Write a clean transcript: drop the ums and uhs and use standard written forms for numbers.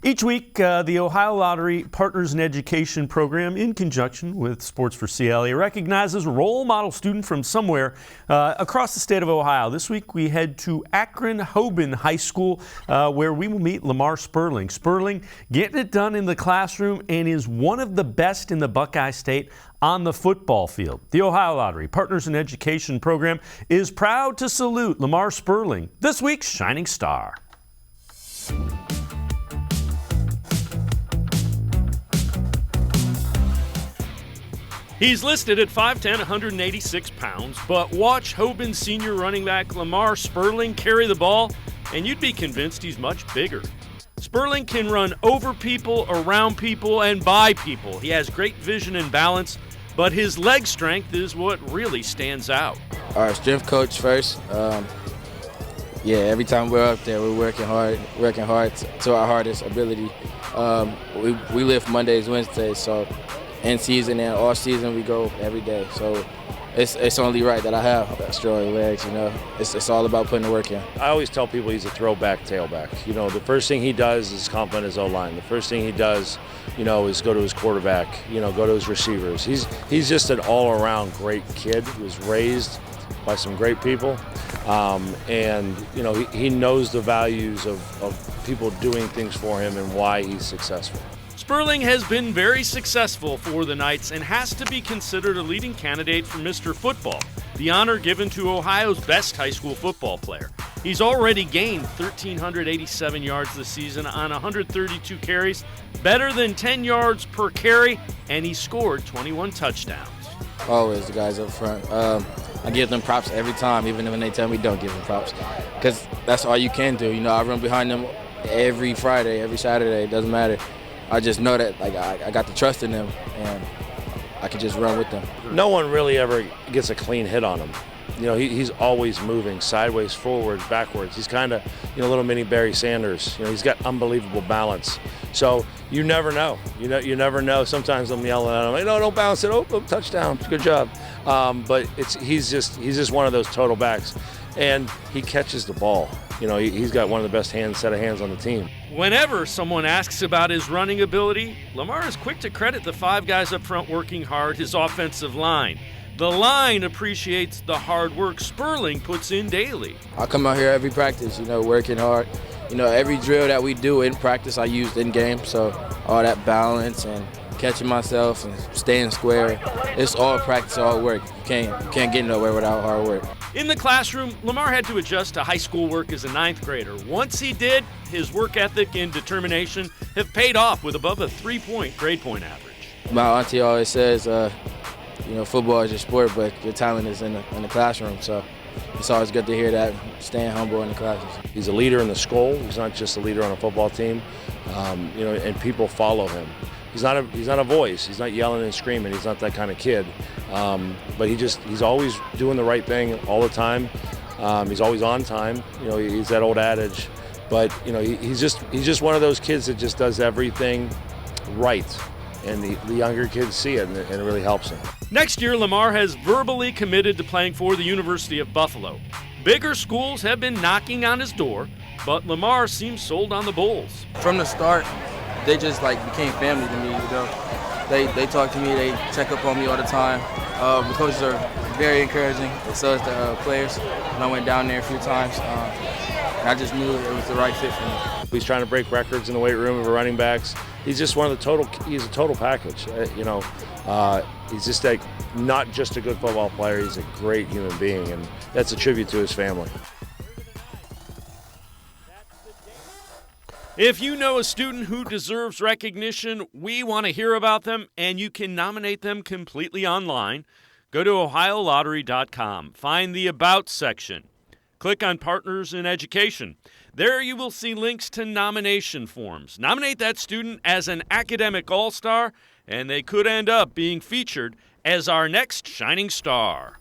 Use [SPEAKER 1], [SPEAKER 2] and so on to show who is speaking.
[SPEAKER 1] Each week, the Ohio Lottery Partners in Education program, in conjunction with Sports4CLE, recognizes a role model student from somewhere across the state of Ohio. This week, we head to Akron Hoban High School, where we will meet Lamar Sperling. Sperling getting it done in the classroom and is one of the best in the Buckeye State on the football field. The Ohio Lottery Partners in Education program is proud to salute Lamar Sperling, this week's Shining Star. He's listed at 5'10", 186 pounds, but watch Hoban senior running back Lamar Sperling carry the ball, and you'd be convinced he's much bigger. Sperling can run over people, around people, and by people. He has great vision and balance, but his leg strength is what really stands out.
[SPEAKER 2] Our strength coach first. Every time we're up there, we're working hard to our hardest ability. We lift Mondays, Wednesdays, so in season and off season we go every day. So it's only right that I have strong legs. It's all about putting the work in.
[SPEAKER 3] I always tell people he's a throwback tailback. The first thing he does is compliment his O-line. The first thing he does, is go to his quarterback. Go to his receivers. He's just an all-around great kid. He was raised by some great people, and he knows the values of people doing things for him and why he's successful.
[SPEAKER 1] Sperling has been very successful for the Knights and has to be considered a leading candidate for Mr. Football, the honor given to Ohio's best high school football player. He's already gained 1,387 yards this season on 132 carries, better than 10 yards per carry, and he scored 21 touchdowns.
[SPEAKER 2] Always the guys up front. I give them props every time, even when they tell me don't give them props, because that's all you can do. I run behind them every Friday, every Saturday, it doesn't matter. I just know that I got the trust in them, and I can just run with them.
[SPEAKER 3] No one really ever gets a clean hit on him. He's always moving sideways, forward, backwards. He's kind of, little mini Barry Sanders. He's got unbelievable balance. So you never know. You never know. Sometimes I'm yelling at him, "Hey, no, don't bounce it. Oh, touchdown. Good job." But he's just one of those total backs, and he catches the ball. He's got one of the best set of hands on the team.
[SPEAKER 1] Whenever someone asks about his running ability, Lamar is quick to credit the five guys up front working hard, his offensive line. The line appreciates the hard work Sperling puts in daily.
[SPEAKER 2] I come out here every practice, working hard. Every drill that we do in practice I used in game, so all that balance and catching myself and staying square, it's all practice, all work. You can't get nowhere without hard work.
[SPEAKER 1] In the classroom, Lamar had to adjust to high school work as a ninth grader. Once he did, his work ethic and determination have paid off with above a 3-point grade point average.
[SPEAKER 2] My auntie always says, football is your sport, but your talent is in the classroom. So it's always good to hear that, staying humble in the classes.
[SPEAKER 3] He's a leader in the school. He's not just a leader on a football team, and people follow him. He's not a voice. He's not yelling and screaming. He's not that kind of kid. But he's always doing the right thing all the time. He's always on time. He's that old adage. But he's just one of those kids that just does everything right. And the younger kids see it, and it really helps them.
[SPEAKER 1] Next year, Lamar has verbally committed to playing for the University of Buffalo. Bigger schools have been knocking on his door, but Lamar seems sold on the Bulls.
[SPEAKER 4] From the start, they just became family to me. They talk to me, they check up on me all the time. The coaches are very encouraging, and so is the players. And I went down there a few times, and I just knew it was the right fit for me.
[SPEAKER 3] He's trying to break records in the weight room of running backs. He's just he's a total package. He's just not just a good football player, he's a great human being, and that's a tribute to his family.
[SPEAKER 1] If you know a student who deserves recognition, we want to hear about them, and you can nominate them completely online. Go to OhioLottery.com. Find the About section. Click on Partners in Education. There you will see links to nomination forms. Nominate that student as an academic all-star, and they could end up being featured as our next shining star.